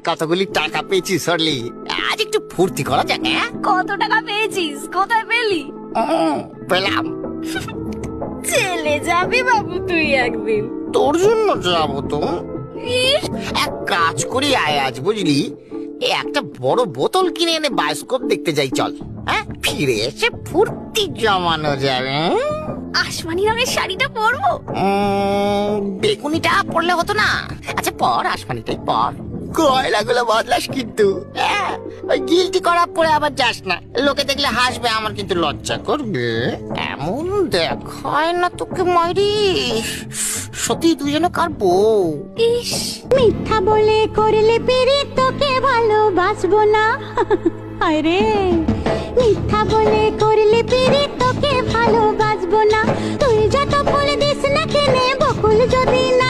কতগুলি টাকা পেয়েছি সরলি, আজ একটু ফুর্তি করা যাক। কত টাকা পেয়েছিস? কোথায় পেলি? পেলাম। চলে যাবি বাবু তুই একদিন। তোর জন্য যাবো তো। এক কাজ করি আয়, আজ বুঝলি একটা বড় বোতল কিনে এনে বায়োস্কোপ দেখতে যাই, চল। ফিরে এসে ফুর্তি জমানো যাবে। আসমানি রঙের শাড়িটা পরবো। বেগুনিটা পরলে হতো না? আচ্ছা পর, আসমানিটাই পর। গয়লাগুলো বদলাস কিন্তু, ওই গিলটি করা পরে আবার যাস না, লোকে দেখলে হাসবে, আমার কিন্তু লজ্জা করবে। এমন দেখায় না তোকে মাইরি, সত্যি তুই যেন কার বউ। ইস, মিথ্যা বলে করলে পেরে তোকে ভালোবাসবো না। আরে মিথ্যা বলে করলে পেরে তোকে ভালোবাসবো না। তুই যত ফুল দিস না কেনে, বকুল যদি না